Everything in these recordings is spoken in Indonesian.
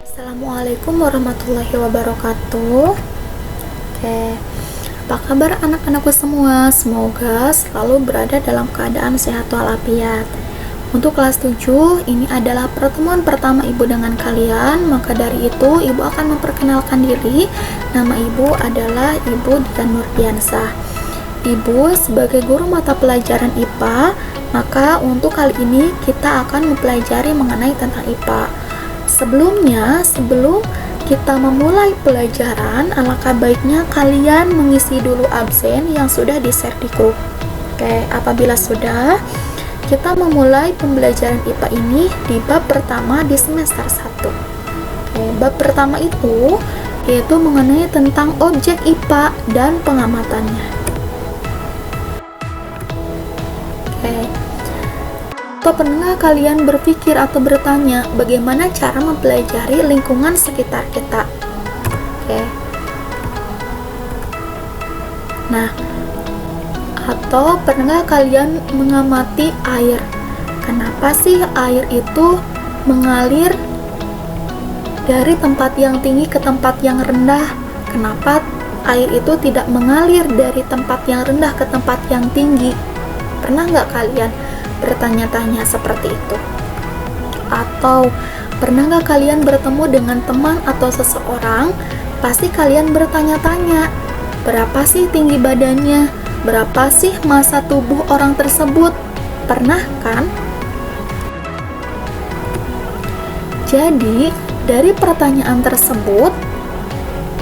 Assalamualaikum warahmatullahi wabarakatuh. Oke, apa kabar anak-anakku semua? Semoga selalu berada dalam keadaan sehat walafiat. Untuk kelas 7, ini adalah pertemuan pertama Ibu dengan kalian. Maka dari itu, Ibu akan memperkenalkan diri. Nama Ibu adalah Ibu Dian Nurdiansah. Ibu sebagai guru mata pelajaran IPA, maka untuk kali ini kita akan mempelajari mengenai tentang IPA. Sebelum kita memulai pelajaran, alangkah baiknya kalian mengisi dulu absen yang sudah di-share di grup. Oke, apabila sudah, kita memulai pembelajaran IPA ini di bab pertama di semester 1. Oke, bab pertama itu yaitu mengenai tentang objek IPA dan pengamatannya. Atau pernah kalian berpikir atau bertanya bagaimana cara mempelajari lingkungan sekitar kita? Oke. Nah, atau pernah kalian mengamati air? Kenapa sih air itu mengalir dari tempat yang tinggi ke tempat yang rendah? Kenapa air itu tidak mengalir dari tempat yang rendah ke tempat yang tinggi? Pernah nggak kalian bertanya-tanya seperti itu? Atau pernah nggak kalian bertemu dengan teman atau seseorang, pasti kalian bertanya-tanya, berapa sih tinggi badannya? Berapa sih massa tubuh orang tersebut? Pernah kan? Jadi, dari pertanyaan tersebut,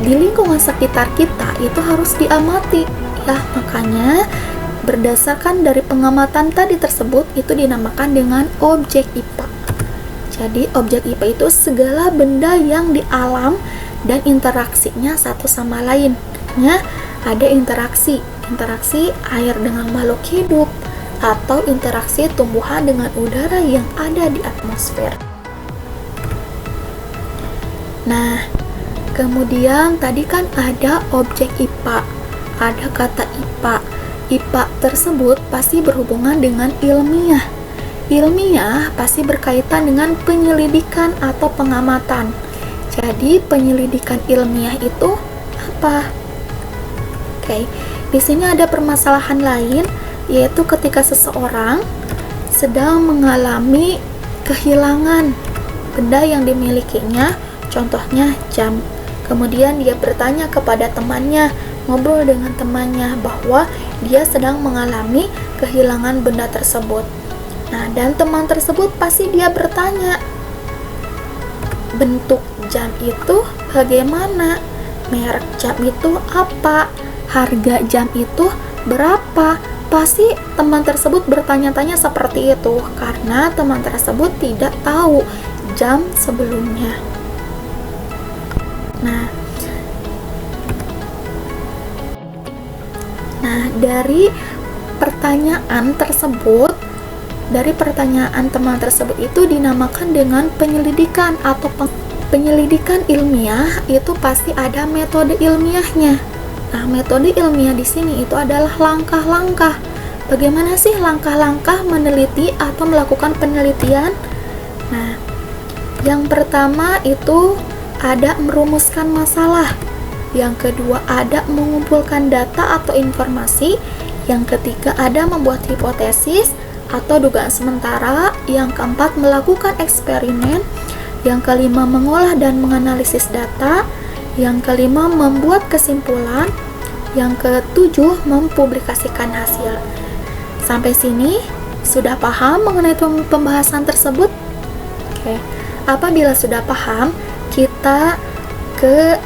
di lingkungan sekitar kita itu harus diamati. Ya, makanya berdasarkan dari pengamatan tadi tersebut, itu dinamakan dengan objek IPA. Jadi objek IPA itu segala benda yang di alam dan interaksinya satu sama lain. Ada interaksi air dengan makhluk hidup, atau interaksi tumbuhan dengan udara yang ada di atmosfer. Nah, kemudian tadi kan ada objek IPA, ada kata IPA. IPA tersebut pasti berhubungan dengan ilmiah. Ilmiah pasti berkaitan dengan penyelidikan atau pengamatan. Jadi penyelidikan ilmiah itu apa? Oke, di sini ada permasalahan lain, yaitu ketika seseorang sedang mengalami kehilangan benda yang dimilikinya, contohnya jam. Kemudian dia bertanya kepada temannya, ngobrol dengan temannya bahwa dia sedang mengalami kehilangan benda tersebut. Nah, dan teman tersebut pasti dia bertanya, bentuk jam itu bagaimana? Merek jam itu apa? Harga jam itu berapa? Pasti teman tersebut bertanya-tanya seperti itu karena teman tersebut tidak tahu jam sebelumnya. Nah, dari pertanyaan teman tersebut itu dinamakan dengan penyelidikan atau penyelidikan ilmiah. Itu pasti ada metode ilmiahnya. Nah, metode ilmiah di sini itu adalah langkah-langkah. Bagaimana sih langkah-langkah meneliti atau melakukan penelitian? Nah, yang pertama itu ada merumuskan masalah. Yang kedua ada mengumpulkan data atau informasi. Yang ketiga ada membuat hipotesis atau dugaan sementara. Yang keempat melakukan eksperimen. Yang kelima mengolah dan menganalisis data. Yang kelima membuat kesimpulan. Yang ketujuh mempublikasikan hasil. Sampai sini sudah paham mengenai pembahasan tersebut? Oke. Apabila sudah paham, kita ke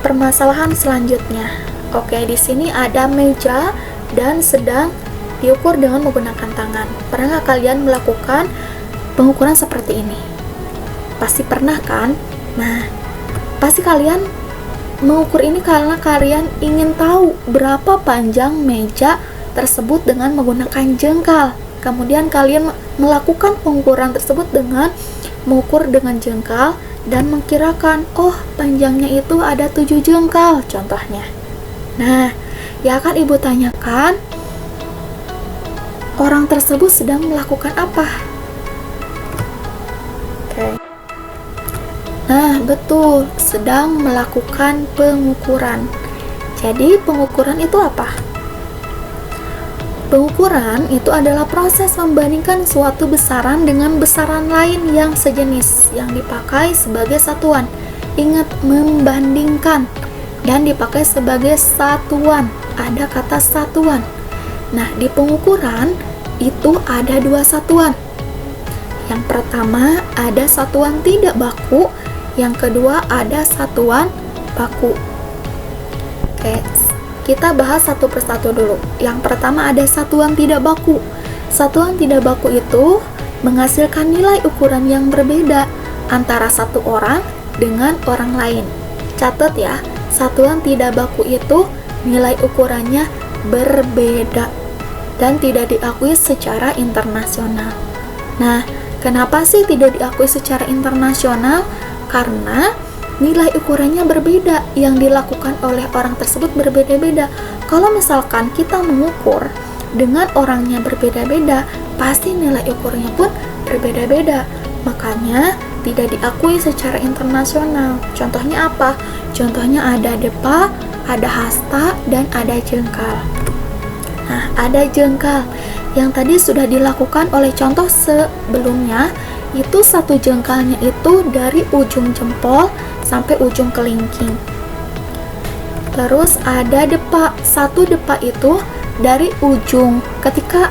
permasalahan selanjutnya. Oke, di sini ada meja dan sedang diukur dengan menggunakan tangan. Pernah nggak kalian melakukan pengukuran seperti ini? Pasti pernah kan? Nah, pasti kalian mengukur ini karena kalian ingin tahu berapa panjang meja tersebut dengan menggunakan jengkal. Kemudian kalian melakukan pengukuran tersebut dengan mengukur dengan jengkal dan mengkirakan, oh panjangnya itu ada 7 jengkal contohnya. Nah, ya akan ibu tanyakan, orang tersebut sedang melakukan apa? Oke. Nah, Betul, sedang melakukan pengukuran. Jadi pengukuran itu apa? Pengukuran itu adalah proses membandingkan suatu besaran dengan besaran lain yang sejenis yang dipakai sebagai satuan. Ingat, membandingkan dan dipakai sebagai satuan. Ada kata satuan. Nah, di pengukuran itu ada dua satuan. Yang pertama ada satuan tidak baku, yang kedua ada satuan baku. Oke, kita bahas satu persatu dulu. Yang pertama ada satuan tidak baku. Satuan tidak baku itu menghasilkan nilai ukuran yang berbeda antara satu orang dengan orang lain. Catat ya, satuan tidak baku itu nilai ukurannya berbeda dan tidak diakui secara internasional. Nah, kenapa sih tidak diakui secara internasional? Karena nilai ukurannya berbeda, yang dilakukan oleh orang tersebut berbeda-beda. Kalau misalkan kita mengukur dengan orangnya berbeda-beda, pasti nilai ukurnya pun berbeda-beda. Makanya tidak diakui secara internasional. Contohnya apa? Contohnya ada depa, ada hasta, dan ada jengkal. Nah, ada jengkal yang tadi sudah dilakukan oleh contoh sebelumnya, itu satu jengkalnya itu dari ujung jempol sampai ujung kelingking. Terus ada depa, satu depa itu dari ujung, ketika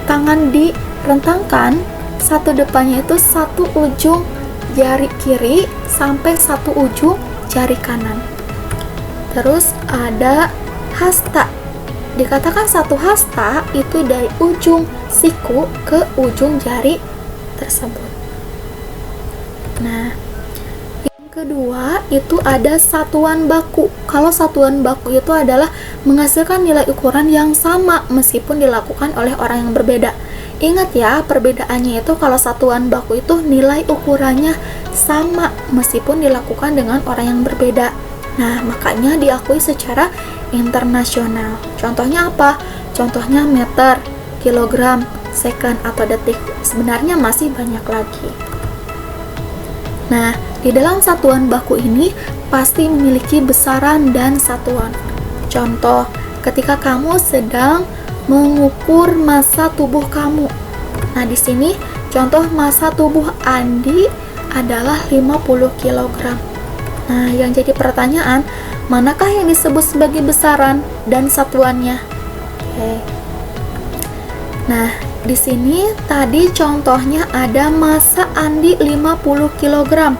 tangan direntangkan, satu depanya itu satu ujung jari kiri sampai satu ujung jari kanan. Terus ada hasta, dikatakan satu hasta itu dari ujung siku ke ujung jari tersebut. Nah, yang kedua itu ada satuan baku. Kalau satuan baku itu adalah menghasilkan nilai ukuran yang sama meskipun dilakukan oleh orang yang berbeda. Ingat ya, perbedaannya itu kalau satuan baku itu nilai ukurannya sama meskipun dilakukan dengan orang yang berbeda. Nah, makanya diakui secara internasional. Contohnya apa? Contohnya meter, kilogram, second, atau detik. Sebenarnya masih banyak lagi. Nah, di dalam satuan baku ini pasti memiliki besaran dan satuan. Contoh, ketika kamu sedang mengukur massa tubuh kamu. Nah, di sini contoh massa tubuh Andi adalah 50 kg. Nah, yang jadi pertanyaan, manakah yang disebut sebagai besaran dan satuannya? Oke. Nah, di sini tadi contohnya ada massa Andi 50 kg.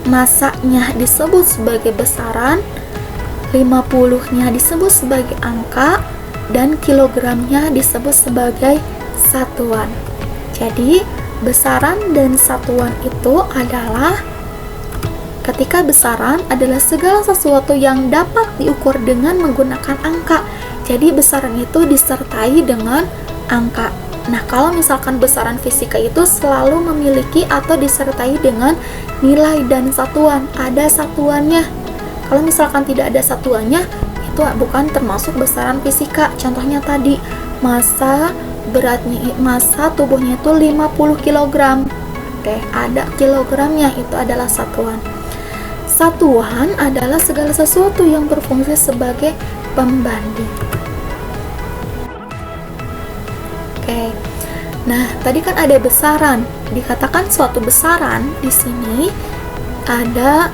Massanya disebut sebagai besaran, 50-nya disebut sebagai angka, dan kilogramnya disebut sebagai satuan. Jadi, besaran dan satuan itu adalah, ketika besaran adalah segala sesuatu yang dapat diukur dengan menggunakan angka. Jadi, besaran itu disertai dengan angka. Nah, kalau misalkan besaran fisika itu selalu memiliki atau disertai dengan nilai dan satuan, ada satuannya. Kalau misalkan tidak ada satuannya, itu bukan termasuk besaran fisika. Contohnya tadi, massa tubuhnya itu 50 kg. Oke, ada kilogramnya, itu adalah satuan. Satuan adalah segala sesuatu yang berfungsi sebagai pembanding. Oke. Nah, tadi kan ada besaran. Dikatakan suatu besaran di sini ada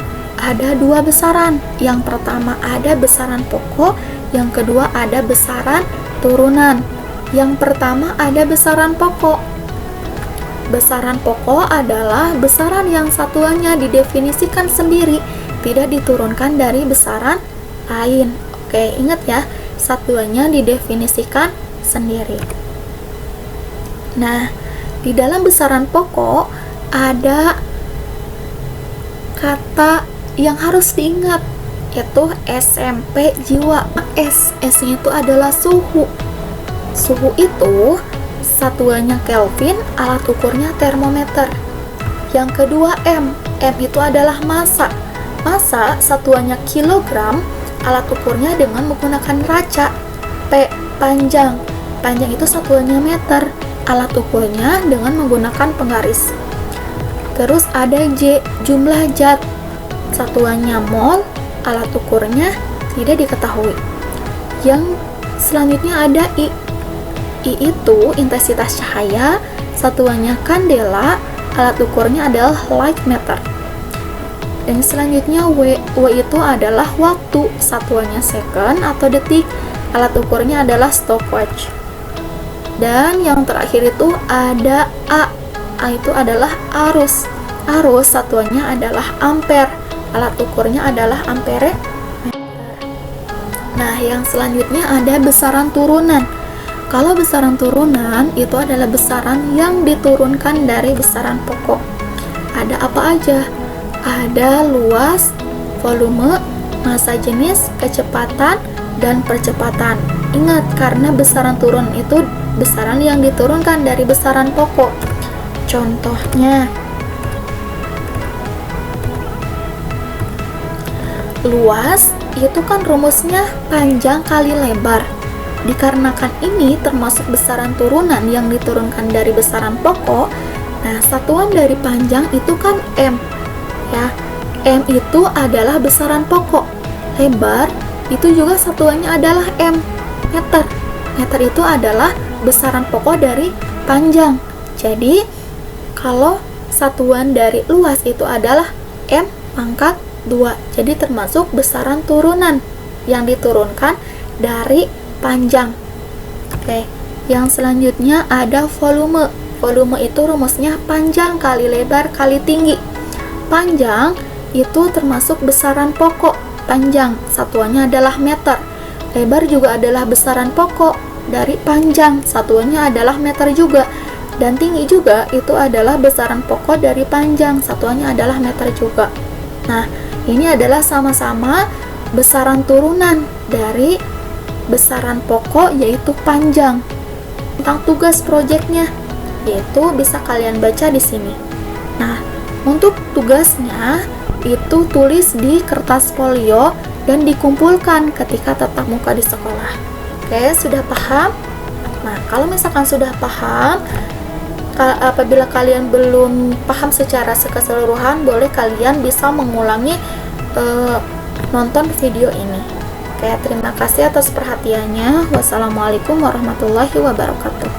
dua besaran. Yang pertama ada besaran pokok, yang kedua ada besaran turunan. Yang pertama ada besaran pokok. Besaran pokok adalah besaran yang satuannya didefinisikan sendiri, tidak diturunkan dari besaran lain. Oke, ingat ya, satuannya didefinisikan sendiri. Nah, di dalam besaran pokok ada kata yang harus diingat, yaitu SMP jiwa. S-nya itu adalah suhu. Suhu itu satuannya Kelvin, alat ukurnya termometer. Yang kedua M itu adalah massa. Massa satuannya kilogram, alat ukurnya dengan menggunakan raca. P panjang. Panjang itu satuannya meter, alat ukurnya dengan menggunakan penggaris. Terus ada J, jumlah zat. satuannya mol, alat ukurnya tidak diketahui. Yang selanjutnya ada I. I itu intensitas cahaya, satuannya kandela, alat ukurnya adalah light meter. Dan selanjutnya W. W itu adalah waktu, satuannya second atau detik, alat ukurnya adalah stopwatch. Dan yang terakhir itu ada A. A itu adalah arus. Arus satuannya adalah ampere, alat ukurnya adalah ampere. Nah, yang selanjutnya ada besaran turunan. Kalau besaran turunan itu adalah besaran yang diturunkan dari besaran pokok. Ada apa aja? Ada luas, volume, massa jenis, kecepatan, dan percepatan. Ingat, karena besaran turun itu besaran yang diturunkan dari besaran pokok. Contohnya, luas itu kan rumusnya panjang kali lebar. Dikarenakan ini termasuk besaran turunan yang diturunkan dari besaran pokok, nah satuan dari panjang itu kan M. Ya, M itu adalah besaran pokok. Lebar itu juga satuannya adalah M, meter. Meter itu adalah besaran pokok dari panjang. Jadi, kalau satuan dari luas itu adalah M pangkat 2. Jadi termasuk besaran turunan yang diturunkan dari panjang. Oke, yang selanjutnya ada volume. Volume itu rumusnya panjang kali lebar kali tinggi. Panjang itu termasuk besaran pokok. Panjang satuannya adalah meter. Lebar juga adalah besaran pokok dari panjang, satuannya adalah meter juga. Dan tinggi juga itu adalah besaran pokok dari panjang, satuannya adalah meter juga. Nah, ini adalah sama-sama besaran turunan dari besaran pokok, yaitu panjang. Tentang tugas proyeknya, yaitu bisa kalian baca di sini. Nah, untuk tugasnya itu tulis di kertas folio dan dikumpulkan ketika tatap muka di sekolah. Oke, sudah paham? Nah, kalau misalkan sudah paham, apabila kalian belum paham secara keseluruhan, boleh kalian bisa mengulangi nonton video ini. Oke, terima kasih atas perhatiannya. Wassalamualaikum warahmatullahi wabarakatuh.